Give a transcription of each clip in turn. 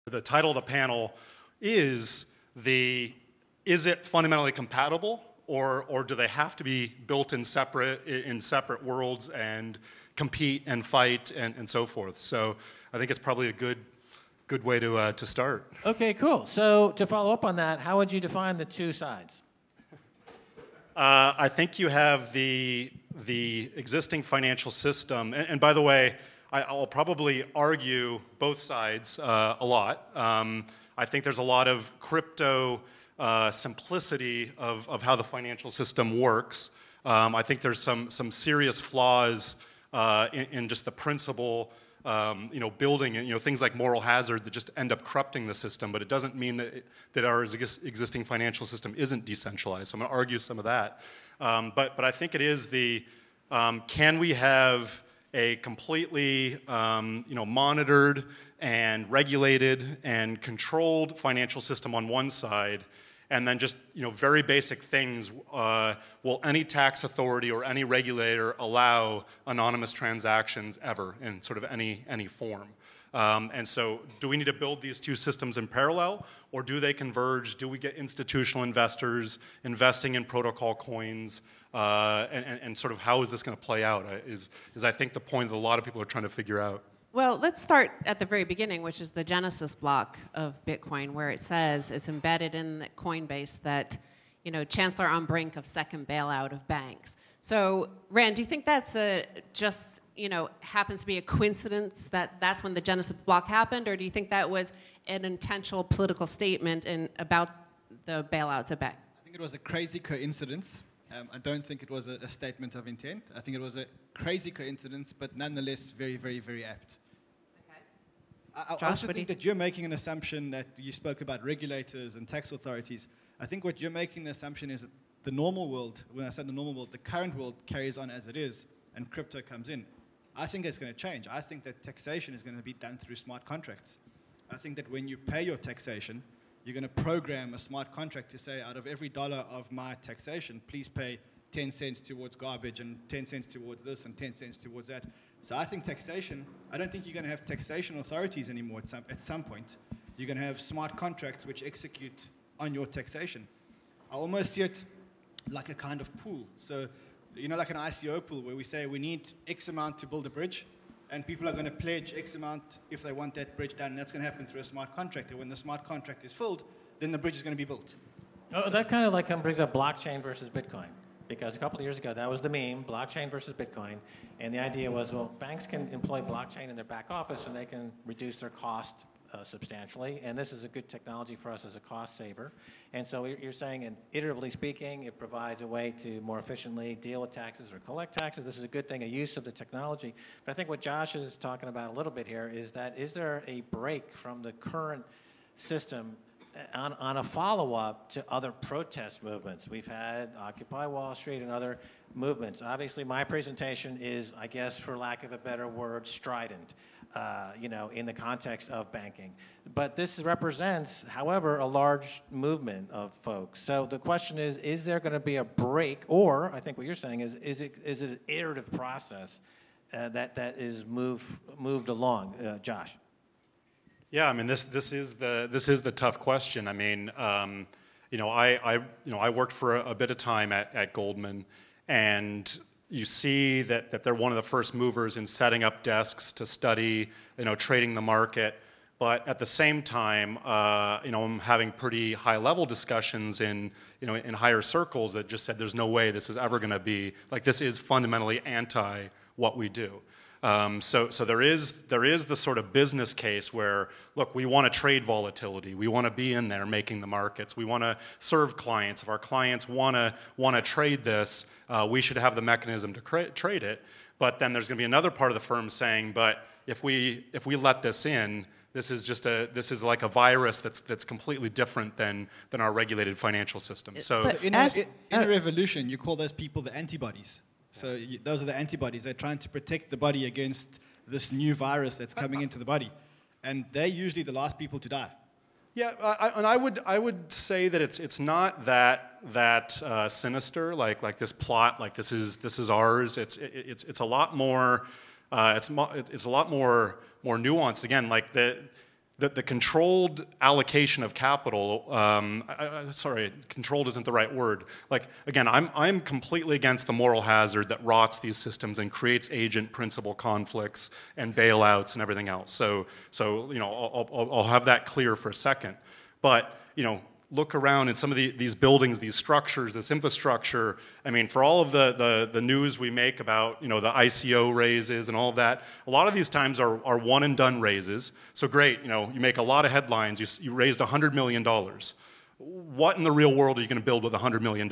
The title of the panel is it fundamentally compatible, or do they have to be built in separate worlds and compete and fight and so forth? So I think it's probably a good way to start. Okay, cool. So to follow up on that, how would you define the two sides? I think you have the existing financial system, and by the way, I'll probably argue both sides a lot. I think there's a lot of crypto simplicity of how the financial system works. I think there's some serious flaws in just the principle, building, things like moral hazard that just end up corrupting the system. But it doesn't mean that our existing financial system isn't decentralized. So I'm going to argue some of that. But I think it is can we have a completely monitored and regulated and controlled financial system on one side, and then just very basic things. Will any tax authority or any regulator allow anonymous transactions ever in sort of any form? And so do we need to build these two systems in parallel, or do they converge? Do we get institutional investors investing in protocol coins? And sort of how is this going to play out is I think the point that a lot of people are trying to figure out. Well, let's start at the very beginning, which is the Genesis block of Bitcoin, where it says it's embedded in the Coinbase that, Chancellor on brink of second bailout of banks. So, Rand, do you think that's happens to be a coincidence that that's when the Genesis block happened, or do you think that was an intentional political statement about the bailouts of banks? I think it was a crazy coincidence. I don't think it was a statement of intent. I think it was a crazy coincidence, but nonetheless very, very, very apt. I also think that you're making an assumption that you spoke about regulators and tax authorities. I think what you're making the assumption is that the normal world, when I say the normal world, the current world carries on as it is, and crypto comes in. I think it's going to change. I think that taxation is going to be done through smart contracts. I think that when you pay your taxation, you're going to program a smart contract to say, out of every dollar of my taxation, please pay 10 cents towards garbage and 10 cents towards this and 10 cents towards that. So I think taxation, I don't think you're going to have taxation authorities anymore at some point. You're going to have smart contracts which execute on your taxation. I almost see it like a kind of pool. So, like an ICO pool where we say we need X amount to build a bridge, and people are going to pledge X amount if they want that bridge done. And that's going to happen through a smart contract. And when the smart contract is filled, then the bridge is going to be built. Oh, that kind of brings up blockchain versus Bitcoin. Because a couple of years ago, that was the meme, blockchain versus Bitcoin. And the idea was, well, banks can employ blockchain in their back office and they can reduce their cost substantially. And this is a good technology for us as a cost saver. And so you're saying, and iteratively speaking, it provides a way to more efficiently deal with taxes or collect taxes. This is a good thing, a use of the technology. But I think what Josh is talking about a little bit here is that, is there a break from the current system on a follow-up to other protest movements? We've had Occupy Wall Street and other movements. Obviously, my presentation is, I guess, for lack of a better word, strident, in the context of banking. But this represents, however, a large movement of folks. So the question is there going to be a break, or I think what you're saying is it an iterative process that is moved along? Josh. Yeah, I mean, this is the tough question. I mean, I worked for a bit of time at Goldman, and you see that they're one of the first movers in setting up desks to study, trading the market. But at the same time, I'm having pretty high-level discussions in higher circles that just said there's no way this is ever going to be, this is fundamentally anti what we do. So there is the sort of business case where, look, we want to trade volatility. We want to be in there making the markets. We want to serve clients. If our clients want to trade this, we should have the mechanism to trade it. But then there's going to be another part of the firm saying, but if we let this in, this is like a virus that's completely different than our regulated financial system. So in a revolution, you call those people the antibodies. So those are the antibodies. They're trying to protect the body against this new virus that's coming into the body. And they're usually the last people to die. Yeah, and I would say that it's not that sinister, like this plot, like this is ours. It's a lot more it's a lot more nuanced. Again, like the controlled allocation of capital, sorry, controlled isn't the right word. Like, again, I'm completely against the moral hazard that rots these systems and creates agent-principal conflicts and bailouts and everything else. So you know, I'll have that clear for a second. But, you know, look around in some of these buildings, these structures, this infrastructure. I mean, for all of the news we make about, you know, the ICO raises and all of that, a lot of these times are one and done raises. So great, you know, you make a lot of headlines. You raised $100 million. What in the real world are you going to build with $100 million?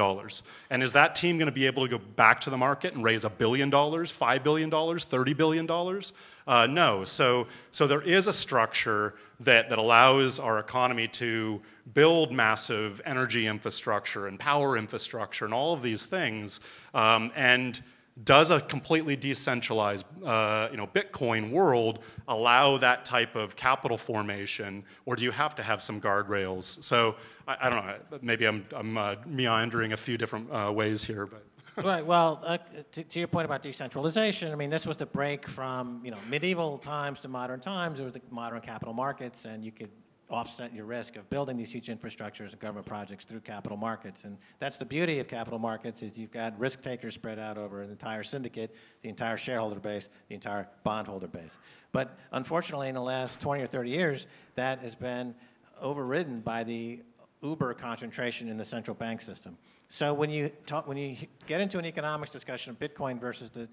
And is that team going to be able to go back to the market and raise $1 billion, $5 billion, $30 billion? No. So there is a structure that allows our economy to build massive energy infrastructure and power infrastructure and all of these things. And does a completely decentralized, you know, Bitcoin world allow that type of capital formation, or do you have to have some guardrails? So I don't know. Maybe I'm meandering a few different ways here, but. Right. Well, to your point about decentralization, I mean, this was the break from, you know, medieval times to modern times. There were the modern capital markets, and you could offset your risk of building these huge infrastructures and government projects through capital markets. And that's the beauty of capital markets, is you've got risk takers spread out over an entire syndicate, the entire shareholder base, the entire bondholder base. But unfortunately, in the last 20 or 30 years, that has been overridden by the uber concentration in the central bank system. So when you get into an economics discussion of Bitcoin versus the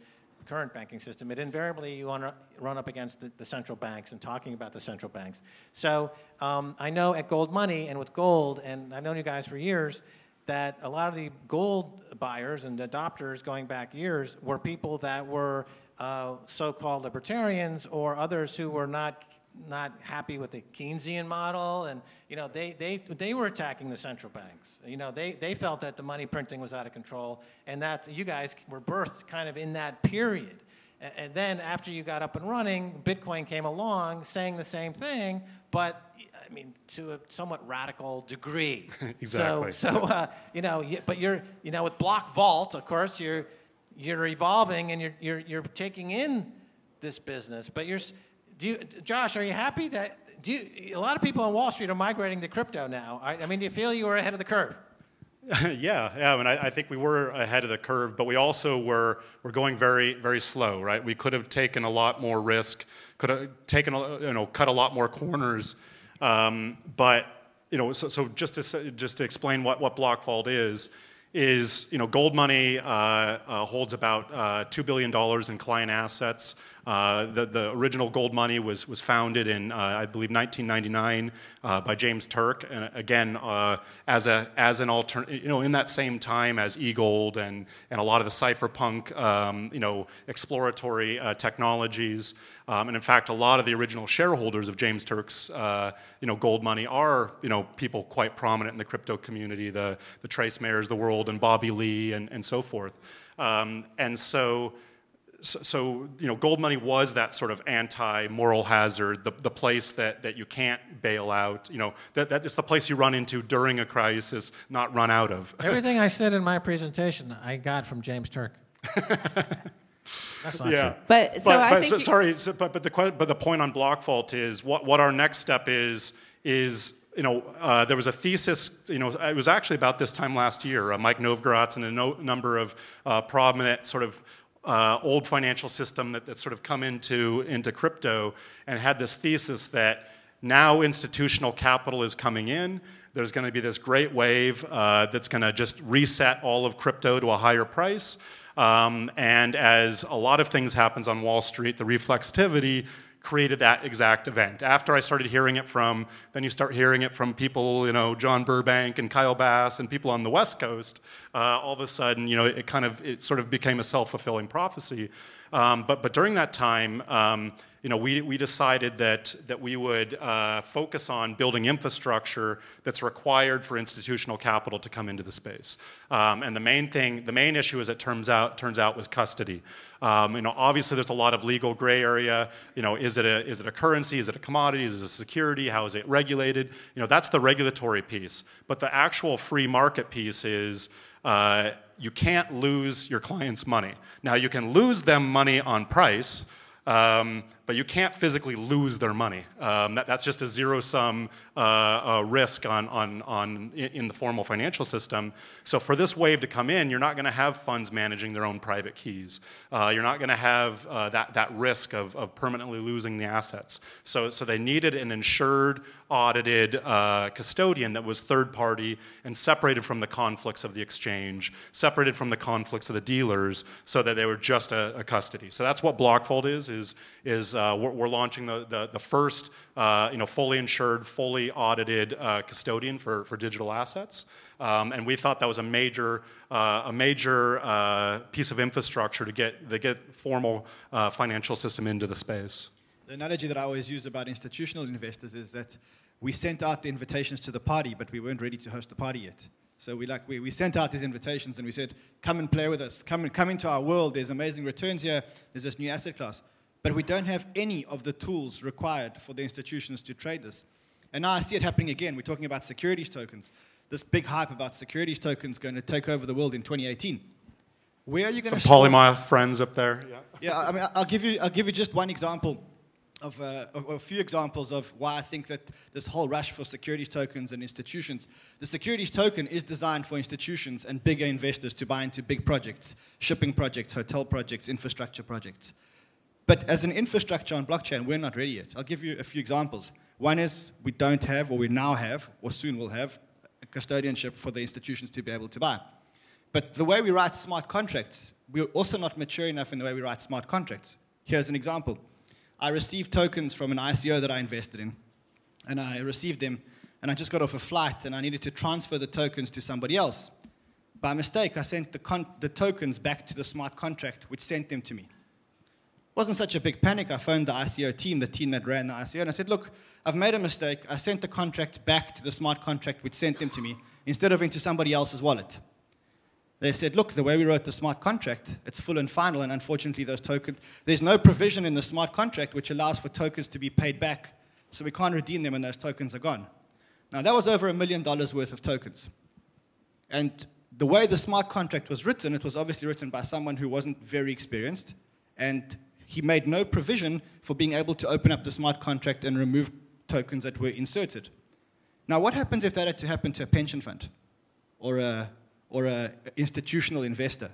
current banking system, it invariably you want to run up against the central banks and talking about the central banks. So I know at Goldmoney and with gold, and I've known you guys for years, that a lot of the gold buyers and adopters going back years were people that were so-called libertarians or others who were not happy with the Keynesian model, and you know they were attacking the central banks. You know they felt that the money printing was out of control, and that you guys were birthed kind of in that period. And then after you got up and running, Bitcoin came along saying the same thing, but I mean to a somewhat radical degree. Exactly. So you know, but you're with Block Vault, of course, you're evolving and you're taking in this business, but Josh, are you happy that a lot of people on Wall Street are migrating to crypto now? I mean, do you feel you were ahead of the curve? Yeah. I mean, I think we were ahead of the curve, but we also were going very, very slow, right? We could have taken a lot more risk, could have taken, cut a lot more corners, but so just to explain what Block Vault is Goldmoney holds about $2 billion in client assets. The original Goldmoney was founded in I believe 1999 by James Turk, and again as an alternate, in that same time as eGold and a lot of the cypherpunk exploratory technologies. And in fact, a lot of the original shareholders of James Turk's, Goldmoney are, people quite prominent in the crypto community, the Trace Mayers of the world and Bobby Lee and so forth. So Goldmoney was that sort of anti-moral hazard, the place that you can't bail out. That is the place you run into during a crisis, not run out of. Everything I said in my presentation, I got from James Turk. That's not true. But the point on Block Vault is what our next step is there was a thesis, it was actually about this time last year, Mike Novgorod's and a number of prominent sort of old financial system that sort of come into crypto, and had this thesis that now institutional capital is coming in. There's going to be this great wave that's going to just reset all of crypto to a higher price. And as a lot of things happens on Wall Street, the reflexivity created that exact event. After I started hearing it then you start hearing it from people, John Burbank and Kyle Bass and people on the West Coast. All of a sudden, it sort of became a self-fulfilling prophecy. But during that time, we decided that we would focus on building infrastructure that's required for institutional capital to come into the space. And the main issue, as it turns out, was custody. Obviously, there's a lot of legal gray area. Is it a currency? Is it a commodity? Is it a security? How is it regulated? That's the regulatory piece. But the actual free market piece is you can't lose your clients' money. Now, you can lose them money on price. but you can't physically lose their money. That's just a zero-sum risk in the formal financial system. So for this wave to come in, you're not going to have funds managing their own private keys. You're not going to have that risk of permanently losing the assets. So they needed an insured, audited custodian that was third-party and separated from the conflicts of the exchange, separated from the conflicts of the dealers, so that they were just a custody. So that's what Blockfold is we're launching the first fully insured, fully audited custodian for digital assets. And we thought that was a major piece of infrastructure to get formal financial system into the space. The analogy that I always use about institutional investors is that we sent out the invitations to the party, but we weren't ready to host the party yet. So we sent out these invitations and we said, come and play with us, come into our world, there's amazing returns here, there's this new asset class. But we don't have any of the tools required for the institutions to trade this. And now I see it happening again. We're talking about securities tokens. This big hype about securities tokens going to take over the world in 2018. Where are you going to Some polymath friends up there. Yeah, I mean, I'll give you just one example of a few examples of why I think that this whole rush for securities tokens and institutions. The securities token is designed for institutions and bigger investors to buy into big projects, shipping projects, hotel projects, infrastructure projects. But as an infrastructure on blockchain, we're not ready yet. I'll give you a few examples. One is we don't have, or we now have, or soon will have, a custodianship for the institutions to be able to buy. But the way we write smart contracts, we're also not mature enough in the way we write smart contracts. Here's an example. I received tokens from an ICO that I invested in, and I received them, and I just got off a flight, and I needed to transfer the tokens to somebody else. By mistake, I sent the tokens back to the smart contract, which sent them to me. It wasn't such a big panic. I phoned the ICO team, the team that ran the ICO, and I said, look, I've made a mistake. I sent the contract back to the smart contract, which sent them to me, instead of into somebody else's wallet. They said, look, the way we wrote the smart contract, it's full and final, and unfortunately those tokens, there's no provision in the smart contract which allows for tokens to be paid back, so we can't redeem them and those tokens are gone. Now, that was over $1 million worth of tokens. And the way the smart contract was written, it was obviously written by someone who wasn't very experienced, and he made no provision for being able to open up the smart contract and remove tokens that were inserted. Now, what happens if that had to happen to a pension fund or a institutional investor?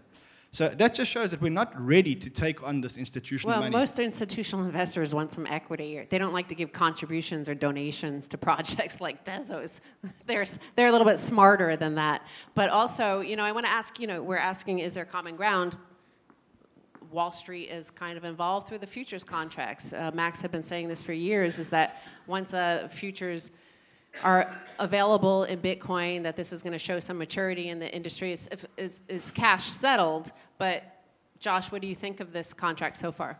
So that just shows that we're not ready to take on this institutional money. Well, most institutional investors want some equity. They don't like to give contributions or donations to projects like Tezos. They're a little bit smarter than that. But also, I want to ask, we're asking, is there common ground? Wall Street is kind of involved through the futures contracts. Max had been saying this for years, is that once futures are available in Bitcoin, that this is going to show some maturity in the industry. Is cash settled, but Josh, what do you think of this contract so far?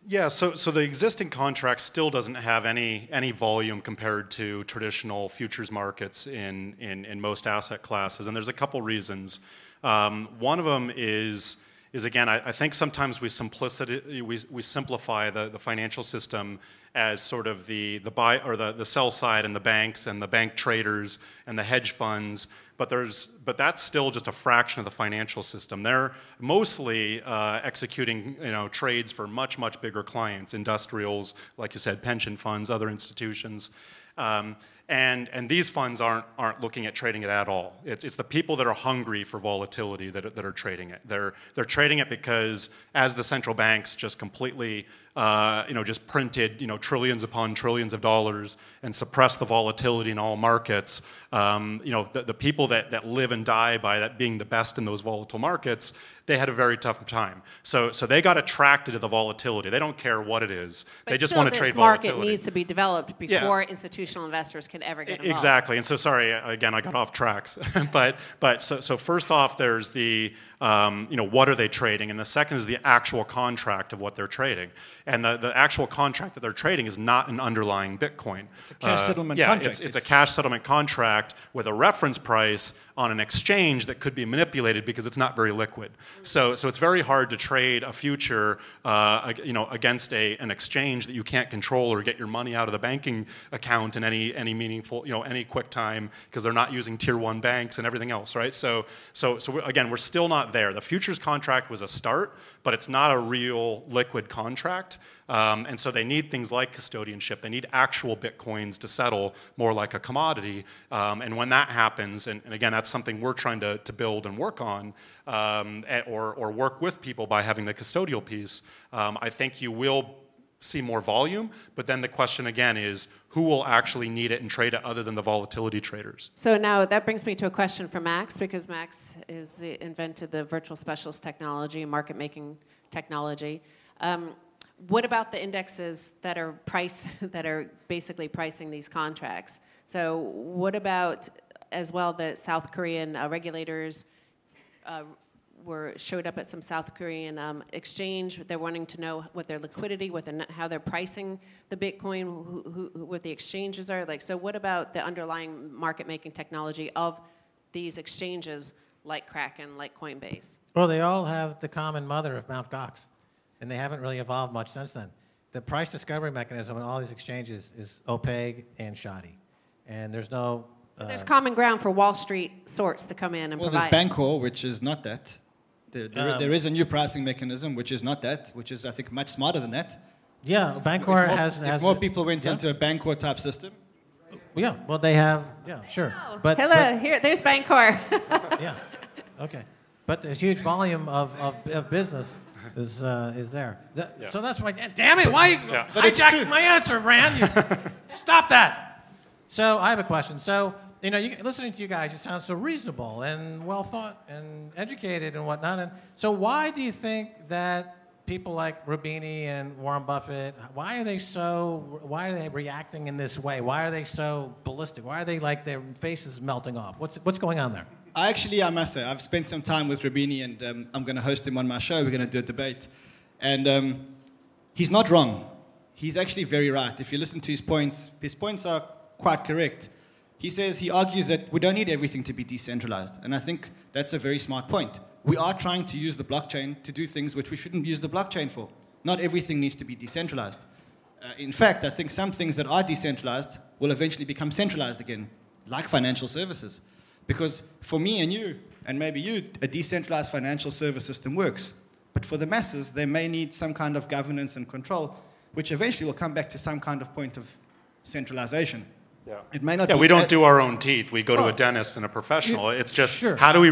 Yeah, so the existing contract still doesn't have any volume compared to traditional futures markets in most asset classes, and there's a couple reasons. One of them is again, I think sometimes we simplify the financial system as sort of the buy or the sell side and the banks and the bank traders and the hedge funds, but that's still just a fraction of the financial system. They're mostly executing trades for much bigger clients, industrials, like you said, pension funds, other institutions. And these funds aren't looking at trading it at all. It's the people that are hungry for volatility that are trading it. They're trading it because as the central banks just completely just printed trillions upon trillions of dollars and suppressed the volatility in all markets, the people that live and die by that being the best in those volatile markets, they had a very tough time. So they got attracted to the volatility. They don't care what it is. They just want to trade volatility. This market needs to be developed before institutional investors can ever get involved. Exactly. And so, sorry, again, I got off tracks. so first off, there's the what are they trading, and the second is the actual contract of what they're trading. And the actual contract that they're trading is not an underlying Bitcoin. It's a cash settlement contract. It's a cash settlement contract with a reference price on an exchange that could be manipulated because it's not very liquid. So it's very hard to trade a future against an exchange that you can't control or get your money out of the banking account in any meaningful, any quick time, because they're not using tier 1 banks and everything else, right? So again, we're still not there. The futures contract was a start, but it's not a real liquid contract. And so they need things like custodianship. They need actual Bitcoins to settle more like a commodity. And when that happens, and again, that's something we're trying to build and work on, or work with people by having the custodial piece, I think you will see more volume. But then the question again is, who will actually need it and trade it other than the volatility traders? So now that brings me to a question for Max, because Max invented the virtual specialist technology, market making technology. What about the indexes that are basically pricing these contracts? So what about as well the South Korean regulators showed up at some South Korean exchange. They're wanting to know what their liquidity, how they're pricing the Bitcoin, what the exchanges are like. So what about the underlying market making technology of these exchanges like Kraken, like Coinbase? Well, they all have the common mother of Mt. Gox, and they haven't really evolved much since then. The price discovery mechanism in all these exchanges is opaque and shoddy, and there's no... So there's common ground for Wall Street sorts to come in and provide... Well, there's Bancor, which is not that. There is a new pricing mechanism, which is not that, which is, I think, much smarter than that. Yeah, Bancor has... If more people went into a Bancor type system... Yeah, well, they have... Yeah, sure. Oh, hello, here, there's Bancor. Yeah, okay. But the huge volume of business is there. So that's why... Damn it, why hijacking my answer, Rand? Stop that! So I have a question. So... You know, listening to you guys, you sound so reasonable and well thought and educated and whatnot. And so why do you think that people like Roubini and Warren Buffett, why are they reacting in this way? Why are they so ballistic? Why are they like their faces melting off? What's going on there? I must say, I've spent some time with Roubini, and I'm going to host him on my show. We're going to do a debate. And he's not wrong. He's actually very right. If you listen to his points are quite correct. He argues that we don't need everything to be decentralized. And I think that's a very smart point. We are trying to use the blockchain to do things which we shouldn't use the blockchain for. Not everything needs to be decentralized. In fact, I think some things that are decentralized will eventually become centralized again, like financial services. Because for me and you, and maybe you, a decentralized financial service system works. But for the masses, they may need some kind of governance and control, which eventually will come back to some kind of point of centralization. Yeah. It may not we don't do our own teeth. We go to a dentist and a professional. It's just how do we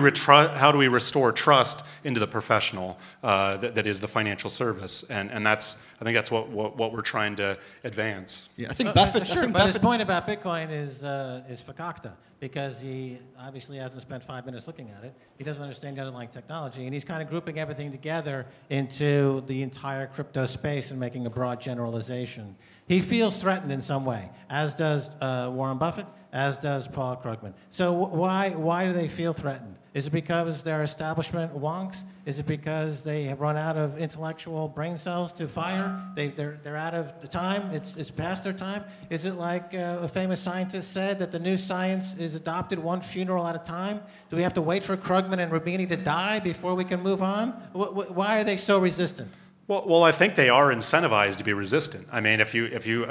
restore trust into the professional that is the financial service, and I think that's what we're trying to advance. Yeah, I think Buffett. But his point about Bitcoin is fakakta, because he obviously hasn't spent 5 minutes looking at it. He doesn't understand the underlying technology, and he's kind of grouping everything together into the entire crypto space and making a broad generalization. He feels threatened in some way, as does Warren Buffett, as does Paul Krugman. So why do they feel threatened? Is it because they're establishment wonks? Is it because they have run out of intellectual brain cells to fire? They're out of time? It's past their time? Is it like a famous scientist said, that the new science is adopted one funeral at a time? Do we have to wait for Krugman and Roubini to die before we can move on? Why are they so resistant? Well, I think they are incentivized to be resistant. I mean, if you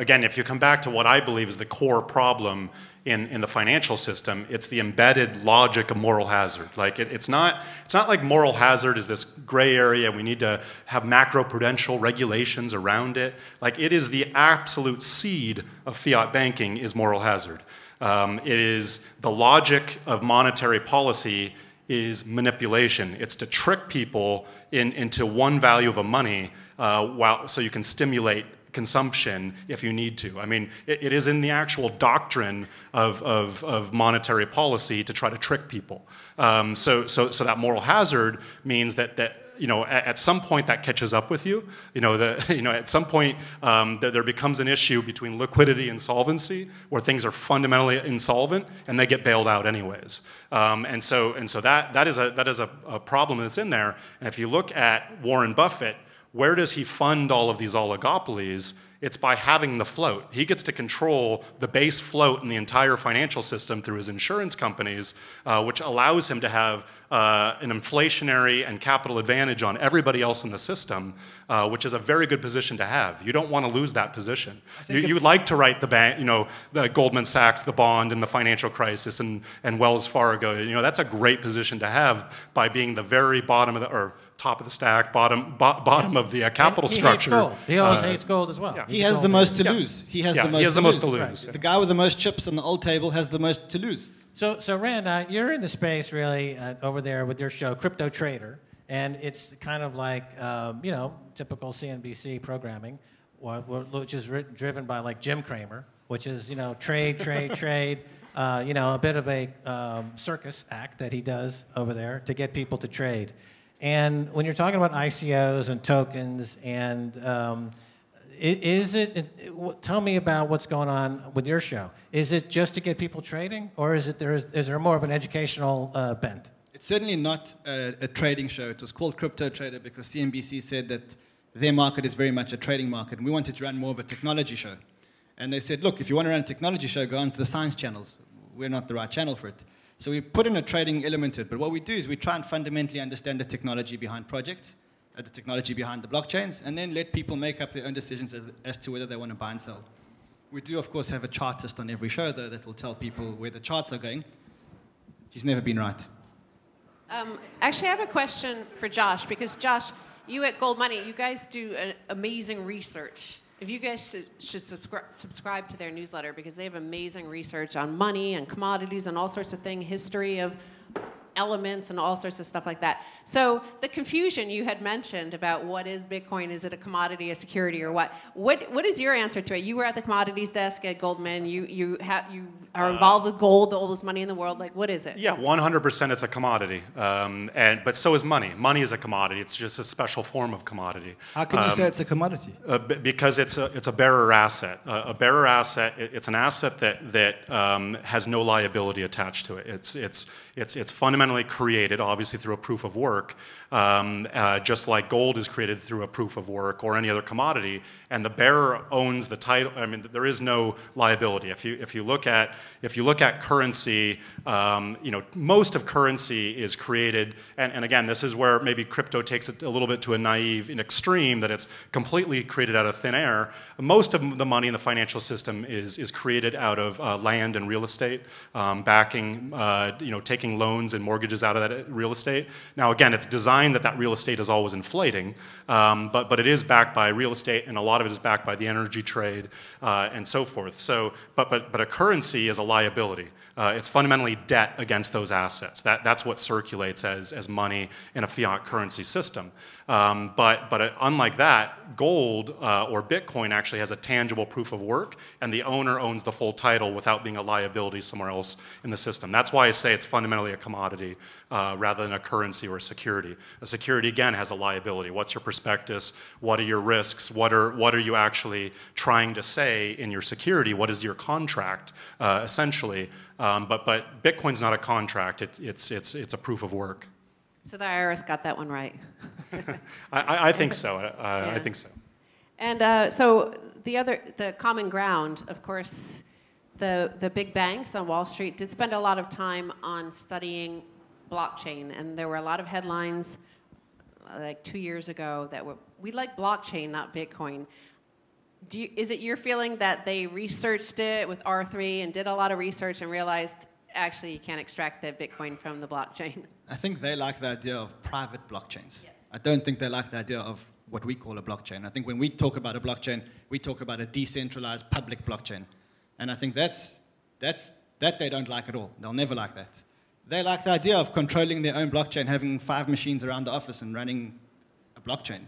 come back to what I believe is the core problem in the financial system, it's the embedded logic of moral hazard. Like it's not like moral hazard is this gray area. We need to have macroprudential regulations around it. Like it is the absolute seed of fiat banking is moral hazard. It is the logic of monetary policy is manipulation. It's to trick people into one value of a money so you can stimulate consumption if you need to. I mean, it is in the actual doctrine of monetary policy to try to trick people. So that moral hazard means that at some point that catches up with you. At some point there becomes an issue between liquidity and solvency, where things are fundamentally insolvent and they get bailed out anyways. And so that is a problem that's in there. And if you look at Warren Buffett, where does he fund all of these oligopolies? It's by having the float. He gets to control the base float in the entire financial system through his insurance companies, which allows him to have an inflationary and capital advantage on everybody else in the system, which is a very good position to have. You don't want to lose that position. You'd like to write the bank, the Goldman Sachs, the bond in the financial crisis, and Wells Fargo. That's a great position to have by being the very bottom of or top of the stack, bottom of the capital structure. Hates gold. He always hates gold as well. Yeah. He has the most to lose. He has the most to lose. Right. The guy with the most chips on the old table has the most to lose. So Rand, you're in the space really over there with your show, Crypto Trader, and it's kind of like typical CNBC programming, which is driven by like Jim Cramer, which is trade, a bit of a circus act that he does over there to get people to trade. And when you're talking about ICOs and tokens and tell me about what's going on with your show. Is it just to get people trading, or is there more of an educational bent? It's certainly not a trading show. It was called Crypto Trader because CNBC said that their market is very much a trading market, and we wanted to run more of a technology show. And they said, look, if you want to run a technology show, go on to the science channels. We're not the right channel for it. So we put in a trading element to it. But what we do is we try and fundamentally understand the technology behind projects, the technology behind the blockchains, and then let people make up their own decisions as to whether they want to buy and sell. We do, of course, have a chartist on every show, though, that will tell people where the charts are going. He's never been right. Actually, I have a question for Josh, because Josh, you at Goldmoney, you guys do amazing research. If you guys should subscribe to their newsletter, because they have amazing research on money and commodities and all sorts of things, history of elements and all sorts of stuff like that. So the confusion you had mentioned about what is Bitcoin, is it a commodity, a security, or what? What is your answer to it? You were at the commodities desk at Goldman. You are involved with gold, the oldest money in the world. Like, what is it? Yeah, 100% it's a commodity. But so is money. Money is a commodity. It's just a special form of commodity. How can you say it's a commodity? Because it's a bearer asset. A bearer asset, it's an asset that has no liability attached to it. It's fundamentally created, obviously, through a proof of work, just like gold is created through a proof of work or any other commodity, and the bearer owns the title. I mean, there is no liability. If you look at currency, most of currency is created, and again, this is where maybe crypto takes it a little bit to a naive extreme, that it's completely created out of thin air. Most of the money in the financial system is created out of land and real estate, backing, taking loans and mortgages out of that real estate. Now, again, it's designed that real estate is always inflating, but it is backed by real estate, and a lot of it is backed by the energy trade and so forth. So, but a currency is a liability. It's fundamentally debt against those assets. That's what circulates as money in a fiat currency system. But unlike that, gold or Bitcoin actually has a tangible proof of work, and the owner owns the full title without being a liability somewhere else in the system. That's why I say it's fundamentally a commodity rather than a currency or a security. A security, again, has a liability. What's your prospectus? What are your risks? What are you actually trying to say in your security? What is your contract, essentially? But Bitcoin's not a contract. It's a proof of work. So the IRS got that one right. I think so. Yeah. I think so. And so the common ground, of course, the big banks on Wall Street did spend a lot of time on studying blockchain, and there were a lot of headlines like 2 years ago that were, we like blockchain, not Bitcoin. Is it your feeling that they researched it with R3 and did a lot of research and realized actually you can't extract the Bitcoin from the blockchain? I think they like the idea of private blockchains. Yes. I don't think they like the idea of what we call a blockchain. I think when we talk about a blockchain, we talk about a decentralized public blockchain. And I think that they don't like at all. They'll never like that. They like the idea of controlling their own blockchain, having 5 machines around the office and running a blockchain.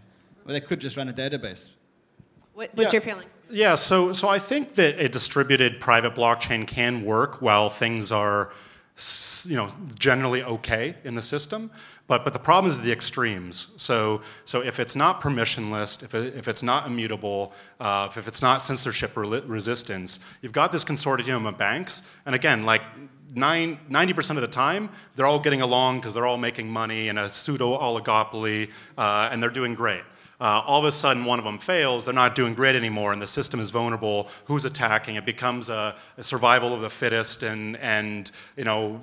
Well, they could just run a database. What's your feeling? Yeah, so I think that a distributed private blockchain can work while things are, generally okay in the system. But the problem is the extremes. So if it's not permissionless, if it's not immutable, if it's not censorship resistance, you've got this consortium of banks, and again, like 90% of the time, they're all getting along because they're all making money in a pseudo oligopoly, and they're doing great. all of a sudden one of them fails, they're not doing great anymore, and the system is vulnerable. Who's attacking? It becomes a survival of the fittest, and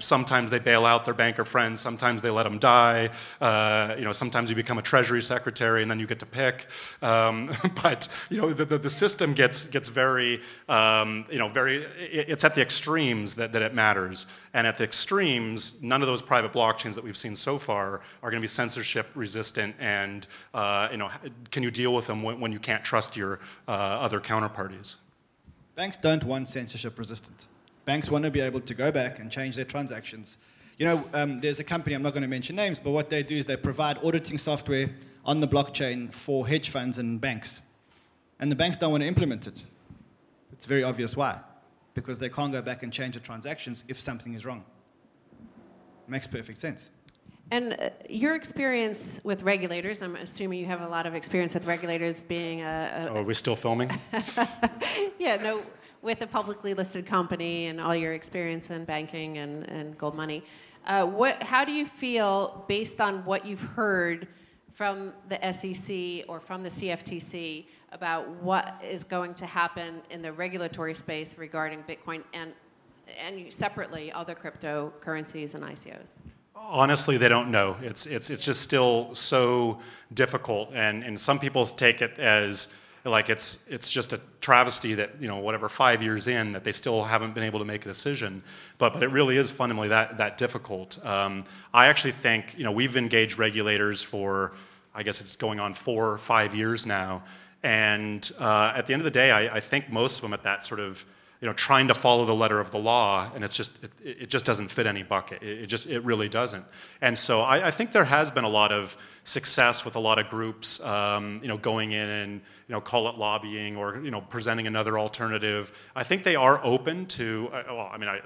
sometimes they bail out their banker friends, sometimes they let them die. Sometimes you become a treasury secretary, and then you get to pick. But the system gets very it's at the extremes that it matters, and at the extremes, none of those private blockchains that we've seen so far are going to be censorship resistant, and can you deal with them when you can't trust your other counterparties? Banks don't want censorship resistant. Banks want to be able to go back and change their transactions. There's a company, I'm not going to mention names, but what they do is they provide auditing software on the blockchain for hedge funds and banks. And the banks don't want to implement it. It's very obvious why. Because they can't go back and change the transactions if something is wrong. Makes perfect sense. And your experience with regulators, I'm assuming you have a lot of experience with regulators being are we still filming? Yeah, no, with a publicly listed company and all your experience in banking and Goldmoney. How do you feel, based on what you've heard from the SEC or from the CFTC, about what is going to happen in the regulatory space regarding Bitcoin and separately other cryptocurrencies and ICOs? Honestly, they don't know. It's just still so difficult, and some people take it as like it's just a travesty that 5 years in that they still haven't been able to make a decision. But it really is fundamentally that difficult. I actually think we've engaged regulators for, I guess it's going on 4 or 5 years now, and at the end of the day, I think most of them at that sort of trying to follow the letter of the law, and it just doesn't fit any bucket. It really doesn't. And so I think there has been a lot of success with a lot of groups, going in and call it lobbying or presenting another alternative. I think they are open to.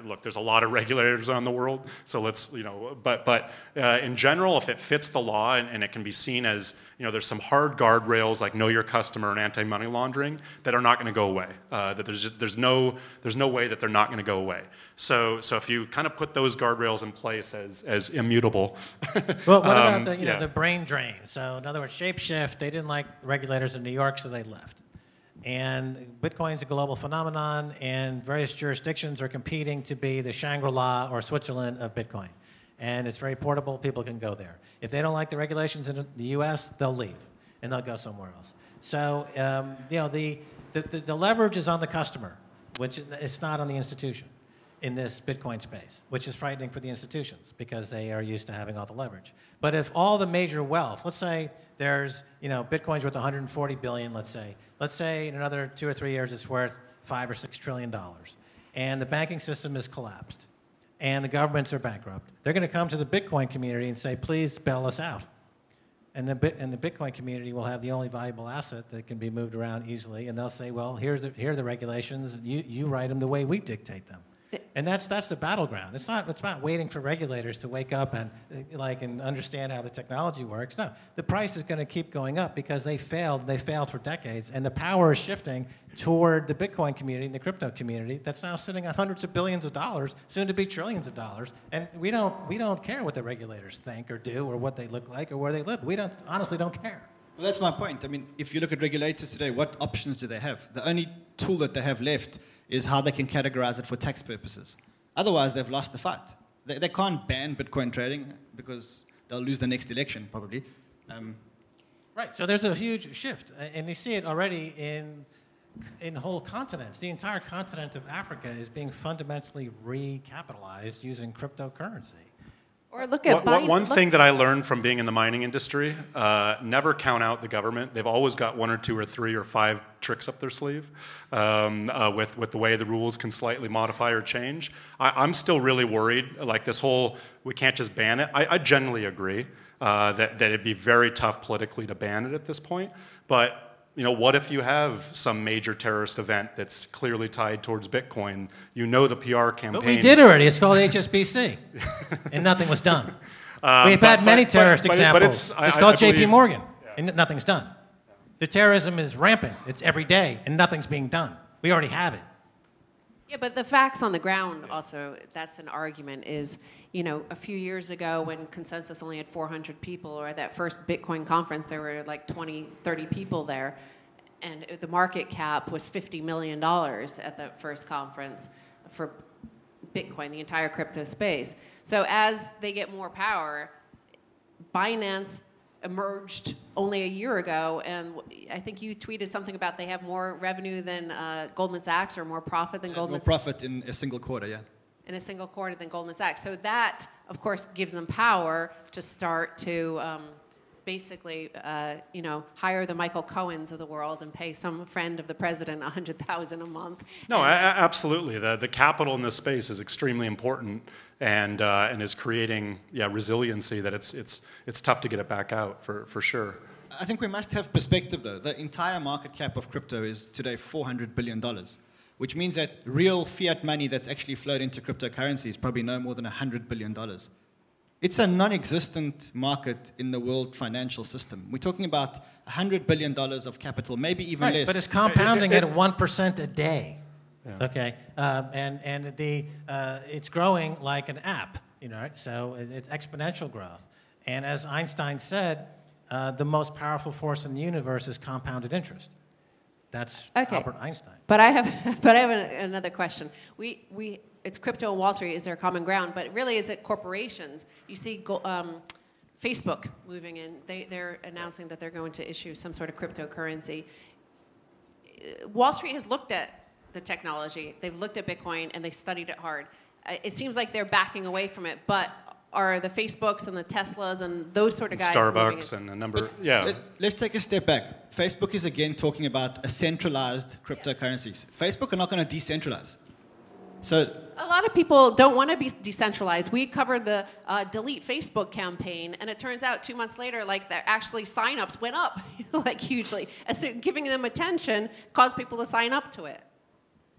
Look, there's a lot of regulators on the world, so let's but in general, if it fits the law and it can be seen as there's some hard guardrails like know your customer and anti-money laundering that are not going to go away. That there's no way that they're not going to go away. So if you kind of put those guardrails in place as immutable. Well, what about the brain drain? So in other words, Shapeshift, they didn't like regulators in New York, so they left. And Bitcoin's a global phenomenon, and various jurisdictions are competing to be the Shangri-La or Switzerland of Bitcoin. And it's very portable. People can go there. If they don't like the regulations in the U.S., they'll leave, and they'll go somewhere else. So, the leverage is on the customer, which it's not on the institution in this Bitcoin space, which is frightening for the institutions because they are used to having all the leverage. But if all the major wealth, let's say there's, Bitcoin's worth 140 billion, let's say in another 2 or 3 years it's worth $5 or $6 trillion, and the banking system is collapsed, and the governments are bankrupt, they're going to come to the Bitcoin community and say, please bail us out. And the Bitcoin community will have the only valuable asset that can be moved around easily, and they'll say, well, here are the regulations, you write them the way we dictate them. And that's the battleground. It's not waiting for regulators to wake up and understand how the technology works. No, the price is going to keep going up because they failed for decades, and the power is shifting toward the Bitcoin community and the crypto community that's now sitting on hundreds of billions of dollars, soon to be trillions of dollars. And we don't care what the regulators think or do or what they look like or where they live. We honestly don't care. Well, that's my point. I mean, if you look at regulators today, what options do they have? The only tool that they have left is how they can categorize it for tax purposes. Otherwise, they've lost the fight. They can't ban Bitcoin trading because they'll lose the next election, probably. Right, so there's a huge shift. And you see it already in whole continents. The entire continent of Africa is being fundamentally recapitalized using cryptocurrency. Or look at one thing that I learned from being in the mining industry, never count out the government. They've always got 1 or 2 or 3 or 5 tricks up their sleeve with the way the rules can slightly modify or change. I'm still really worried, like this whole, we can't just ban it. I generally agree that it'd be very tough politically to ban it at this point. But what if you have some major terrorist event that's clearly tied towards Bitcoin? The PR campaign. But we did already. It's called HSBC, and nothing was done. We've had many terrorist examples. It's called JP Morgan, and nothing's done. The terrorism is rampant. It's every day, and nothing's being done. We already have it. Yeah, but the facts on the ground also, that's an argument, is, a few years ago when Consensus only had 400 people, or at that first Bitcoin conference, there were like 20, 30 people there, and the market cap was $50 million at the first conference for Bitcoin, the entire crypto space. So as they get more power, Binance emerged only a year ago, and I think you tweeted something about they have more revenue than Goldman Sachs, or more profit than Goldman Sachs. More profit in a single quarter, yeah. In a single quarter than Goldman Sachs. So that, of course, gives them power to start to basically, hire the Michael Cohens of the world and pay some friend of the president $100,000 a month. No, absolutely. The capital in this space is extremely important, and is creating resiliency that it's tough to get it back out for sure. I think we must have perspective though. The entire market cap of crypto is today $400 billion, which means that real fiat money that's actually flowed into cryptocurrency is probably no more than $100 billion. It's a non-existent market in the world financial system. We're talking about $100 billion of capital, maybe even less. But it's compounding at 1% a day. Yeah. Okay, it's growing like an app, right? So it's exponential growth. And as Einstein said, the most powerful force in the universe is compounded interest. That's Albert Einstein. But I have another question. It's crypto and Wall Street is their common ground, but really is it corporations? You see Facebook moving in. They're announcing that they're going to issue some sort of cryptocurrency. Wall Street has looked at the technology. They've looked at Bitcoin, and they studied it hard. It seems like they're backing away from it, but are the Facebooks and the Teslas and those sort of guys Starbucks and a number, Let's take a step back. Facebook is again talking about a centralized cryptocurrencies. Facebook are not going to decentralize. So a lot of people don't want to be decentralized. We covered the delete Facebook campaign, and it turns out 2 months later, like, actually signups went up like hugely. So giving them attention caused people to sign up to it.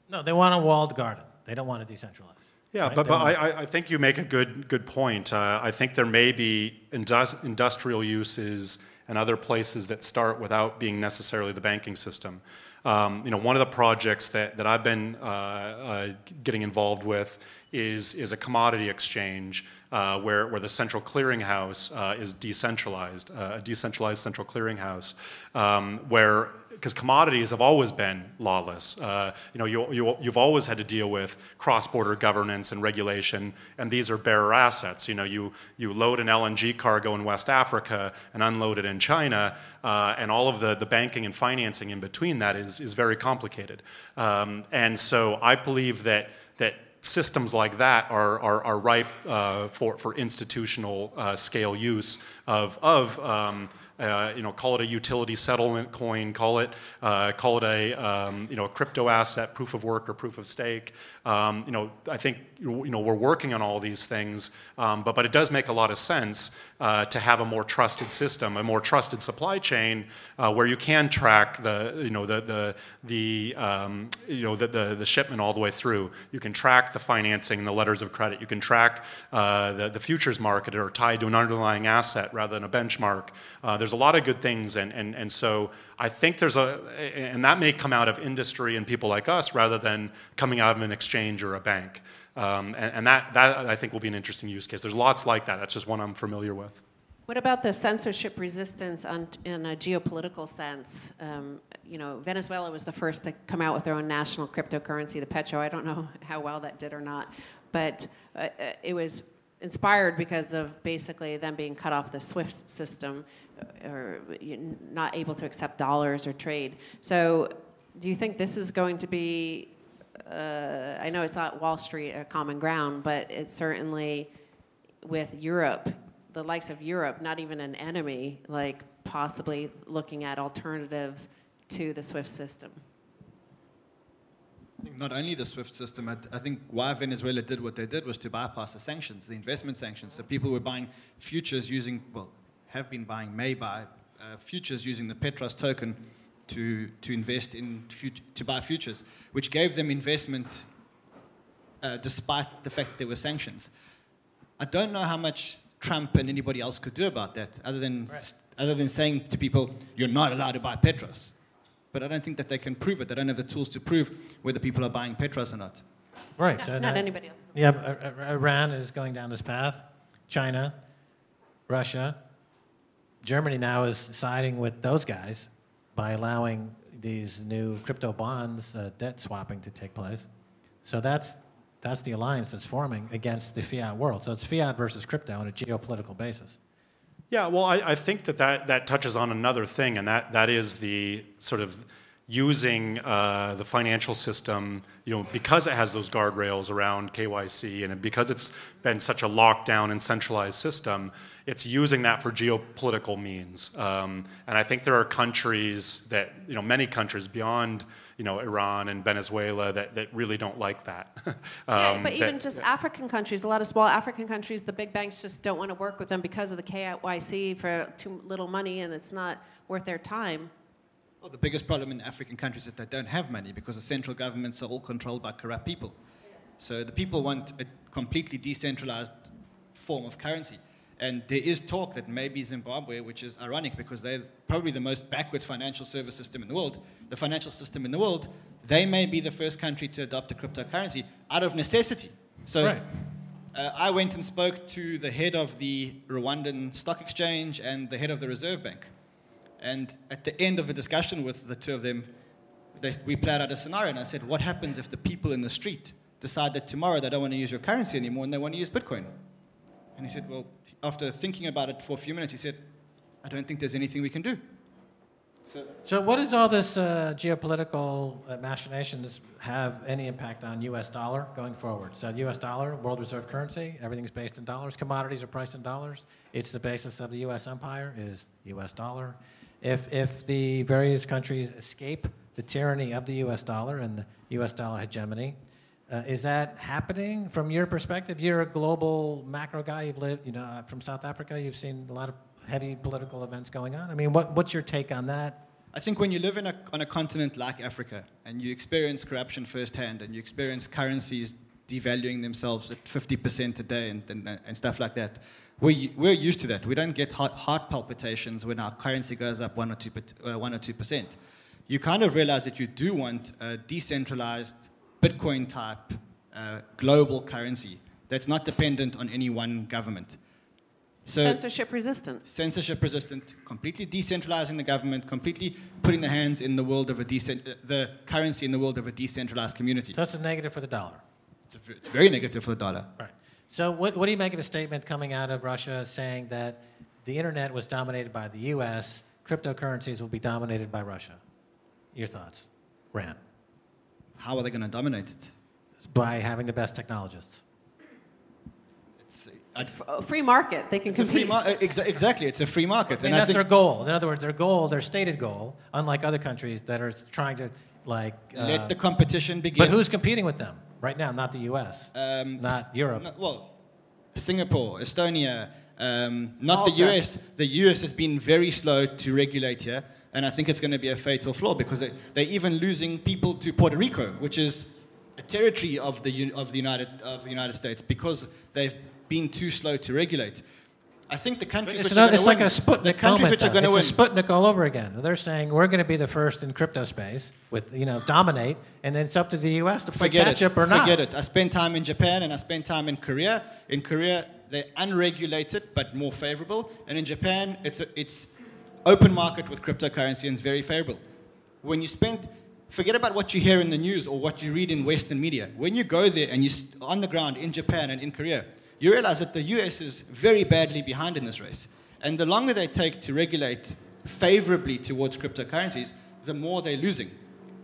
No, they want a walled garden. They don't want to decentralize. Yeah, right? but I think you make a good point. I think there may be industrial uses and other places that start without being necessarily the banking system. One of the projects that I've been getting involved with is a commodity exchange where the central clearinghouse is decentralized, a decentralized central clearinghouse, where, because commodities have always been lawless. You've always had to deal with cross-border governance and regulation, and these are bearer assets. You load an LNG cargo in West Africa and unload it in China, and all of the banking and financing in between that is very complicated. And so I believe that systems like that are ripe for institutional scale use of call it a utility settlement coin, call it a crypto asset, proof of work or proof of stake. I think we're working on all these things, but it does make a lot of sense to have a more trusted system, a more trusted supply chain, where you can track the shipment all the way through. You can track the financing and the letters of credit. You can track the futures market that are tied to an underlying asset rather than a benchmark. There's a lot of good things, and so I think and that may come out of industry and people like us rather than coming out of an exchange or a bank. And that I think will be an interesting use case. There's lots like that. That's just one I'm familiar with. What about the censorship resistance in a geopolitical sense? Venezuela was the first to come out with their own national cryptocurrency, the Petro. I don't know how well that did or not, but it was inspired because of basically them being cut off the SWIFT system, or not able to accept dollars or trade. So do you think this is going to be, I know it's not Wall Street or common ground, but it's certainly with Europe, the likes of Europe, not even an enemy, like possibly looking at alternatives to the SWIFT system? I think not only the SWIFT system, I think why Venezuela did what they did was to bypass the sanctions, the investment sanctions. So people were buying futures using, have been buying, may buy futures using the Petros token to invest in, to buy futures, which gave them investment despite the fact that there were sanctions. I don't know how much Trump and anybody else could do about that, other than saying to people, you're not allowed to buy Petros. But I don't think that they can prove it. They don't have the tools to prove whether people are buying Petros or not. Right. Not, So not anybody else. Yeah, Iran is going down this path. China, Russia, Germany now is siding with those guys by allowing these new crypto bonds, debt swapping to take place. So that's the alliance that's forming against the fiat world. So it's fiat versus crypto on a geopolitical basis. Yeah, well, I think that touches on another thing, and that is the sort of using the financial system, because it has those guardrails around KYC, and because it's been such a lockdown and centralized system, it's using that for geopolitical means. And I think there are countries that, many countries beyond, Iran and Venezuela that really don't like that. Yeah, but even just African countries, a lot of small African countries, the big banks just don't want to work with them because of the KYC for too little money, and it's not worth their time. Well, the biggest problem in African countries is that they don't have money because the central governments are all controlled by corrupt people. So the people want a completely decentralized form of currency. And there is talk that maybe Zimbabwe, which is ironic because they're probably the most backwards financial service system in the world, the financial system in the world, they may be the first country to adopt a cryptocurrency out of necessity. So Right. I went and spoke to the head of the Rwandan Stock Exchange and the head of the Reserve Bank. And at the end of a discussion with the two of them, we played out a scenario, and I said, what happens if the people in the street decide that tomorrow they don't want to use your currency anymore and they want to use Bitcoin? And he said, well, after thinking about it for a few minutes, he said, I don't think there's anything we can do. So what does all this geopolitical machinations have any impact on U.S. dollar going forward? So U.S. dollar, world reserve currency, everything's based in dollars. Commodities are priced in dollars. It's the basis of the U.S. empire is U.S. dollar. If the various countries escape the tyranny of the U.S. dollar and the U.S. dollar hegemony, is that happening from your perspective? You're a global macro guy. You've lived, from South Africa. You've seen a lot of heavy political events going on. I mean, what's your take on that? I think when you live on a continent like Africa and you experience corruption firsthand and you experience currencies devaluing themselves at 50% a day and stuff like that, we're used to that. We don't get heart palpitations when our currency goes up 1 or 2%. You kind of realize that you do want a decentralized Bitcoin-type global currency that's not dependent on any one government. So Censorship resistant. Censorship resistant, completely decentralizing the government, completely putting the hands in the world of the currency in the world of a decentralized community. So that's a negative for the dollar. It's very negative for the dollar. Right. So what do you make of a statement coming out of Russia saying that the internet was dominated by the U.S., cryptocurrencies will be dominated by Russia? Your thoughts, Rand? How are they going to dominate it? By having the best technologists. It's a free market. They can compete. Exactly, it's a free market. And that's their goal. In other words, their stated goal, unlike other countries that are trying to, let the competition begin. But who's competing with them right now? Not the U.S., not Europe. Singapore, Estonia, not the U.S. The U.S. has been very slow to regulate here, and I think it's going to be a fatal flaw because they're even losing people to Puerto Rico, which is a territory of the United States, because they've been too slow to regulate. I think the countries which are going to win, like a Sputnik moment. It's a Sputnik all over again. They're saying we're going to be the first in crypto space with dominate, and then it's up to the U.S. to play catch up or not. Forget it. I spent time in Japan and I spent time in Korea. In Korea, they're unregulated but more favorable, and in Japan, it's open market with cryptocurrency and it's very favorable. When you forget about what you hear in the news or what you read in Western media. When you go there and you're on the ground in Japan and in Korea, you realize that the US is very badly behind in this race. And the longer they take to regulate favorably towards cryptocurrencies, the more they're losing.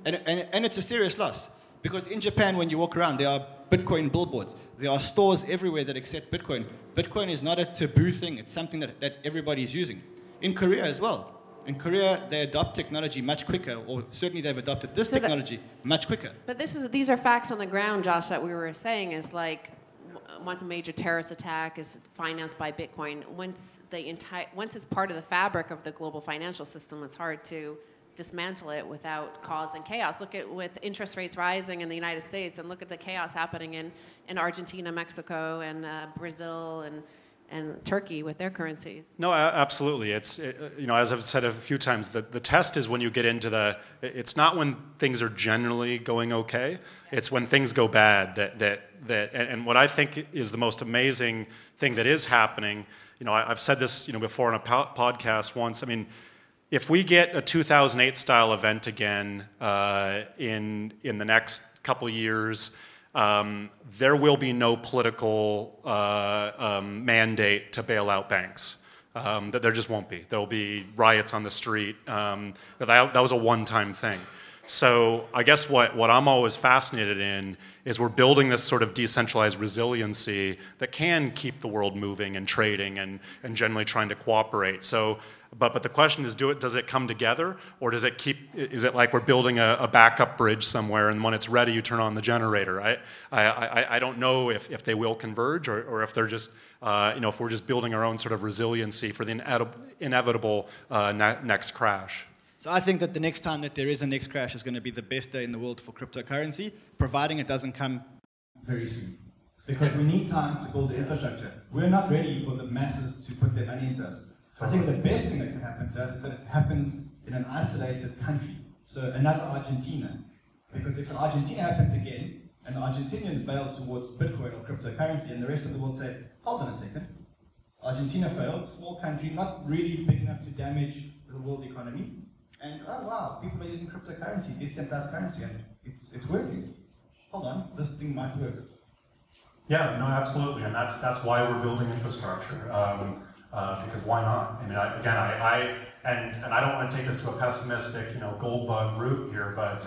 And it's a serious loss. Because in Japan, when you walk around, there are Bitcoin billboards. There are stores everywhere that accept Bitcoin. Bitcoin is not a taboo thing. It's something that everybody's using. In Korea as well. In Korea, they adopt technology much quicker, or certainly they've adopted this technology much quicker. But these are facts on the ground, Josh, that we were saying is once a major terrorist attack is financed by Bitcoin, once it's part of the fabric of the global financial system, it's hard to dismantle it without causing chaos. Look at with interest rates rising in the United States, and look at the chaos happening in Argentina, Mexico, and Brazil, and Turkey with their currencies. No, absolutely. As I've said a few times, the test is when you get into it's not when things are generally going okay, it's when things go bad and what I think is the most amazing thing that is happening, I've said this, before on a podcast once, I mean, if we get a 2008 style event again in the next couple years, there will be no political mandate to bail out banks. That there just won't be. There will be riots on the street. That was a one-time thing. So I guess what I'm always fascinated in is we're building this sort of decentralized resiliency that can keep the world moving and trading and generally trying to cooperate. So, but the question is, does it come together, or is it like we're building a backup bridge somewhere, and when it's ready, you turn on the generator? I don't know if they will converge, or if they're just, if we're just building our own sort of resiliency for the inevitable next crash. So I think that the next time that there is a next crash is going to be the best day in the world for cryptocurrency, providing it doesn't come very soon. Because we need time to build the infrastructure. We're not ready for the masses to put their money into us. I think the best thing that can happen to us is that it happens in an isolated country. So another Argentina. Because if Argentina happens again, and the Argentinians bail towards Bitcoin or cryptocurrency, and the rest of the world say, hold on a second, Argentina failed, small country, not really big enough to damage the world economy. And oh wow, people are using cryptocurrency, decentralized currency, and it's working. Hold on, this thing might work. Yeah, no, absolutely, and that's why we're building infrastructure. Because why not? I mean, I don't want to take us to a pessimistic, gold bug route here, but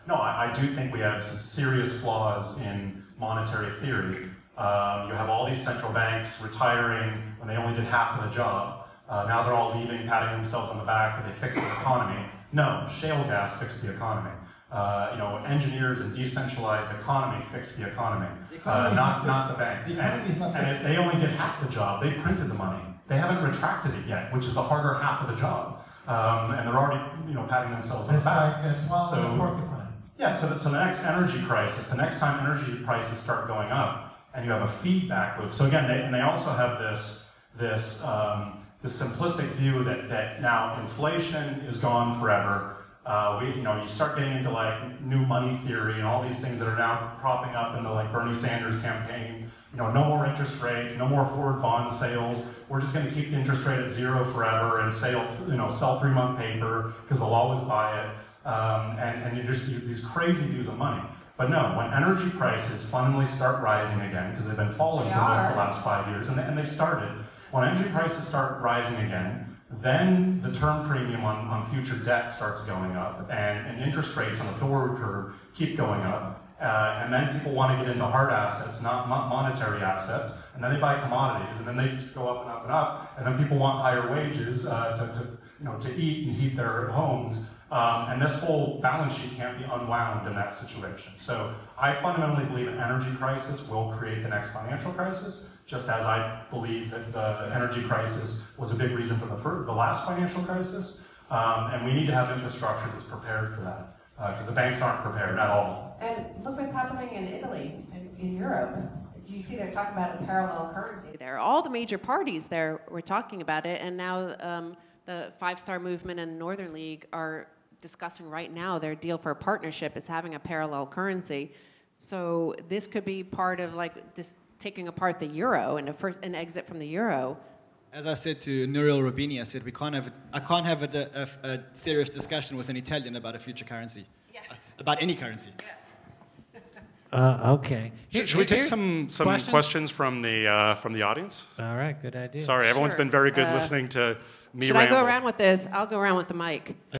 no, I do think we have some serious flaws in monetary theory. You have all these central banks retiring when they only did half of the job. Now they're all leaving, patting themselves on the back that they fixed the economy. No, shale gas fixed the economy. Engineers and decentralized economy fixed the economy, not the banks. And they only did half the job. They printed the money. They haven't retracted it yet, which is the harder half of the job. And they're already, patting themselves on the back. So the next energy crisis, the next time energy prices start going up, and you have a feedback loop. So again, they also have this simplistic view that now inflation is gone forever. You start getting into like new money theory and all these things that are now propping up in the like Bernie Sanders campaign. No more interest rates, no more forward bond sales. We're just going to keep the interest rate at zero forever and sell 3-month paper because they'll always buy it. And you just see these crazy views of money. But no, when energy prices fundamentally start rising again, because they've been falling for most of the last 5 years, and they've started. When energy prices start rising again, then the term premium on future debt starts going up, and interest rates on the forward curve keep going up. And then people want to get into hard assets, not monetary assets, and then they buy commodities, and then they just go up and up and up, and then people want higher wages to eat and heat their homes. And this whole balance sheet can't be unwound in that situation. So I fundamentally believe an energy crisis will create the next financial crisis, just as I believe that the energy crisis was a big reason for the last financial crisis. And we need to have infrastructure that's prepared for that, because the banks aren't prepared at all. And look what's happening in Italy, in Europe. You see they're talking about a parallel currency there. All the major parties there were talking about it, and now the Five-Star Movement and Northern League are discussing right now their deal for a partnership is having a parallel currency. So this could be part of like this taking apart the euro and an exit from the euro. As I said to Nouriel Roubini, I said I can't have a serious discussion with an Italian about a future currency, about any currency. Okay. Should we take some questions from the audience? All right, good idea. Sorry, everyone's been very good listening to me. Should I go around with this? I'll go around with the mic.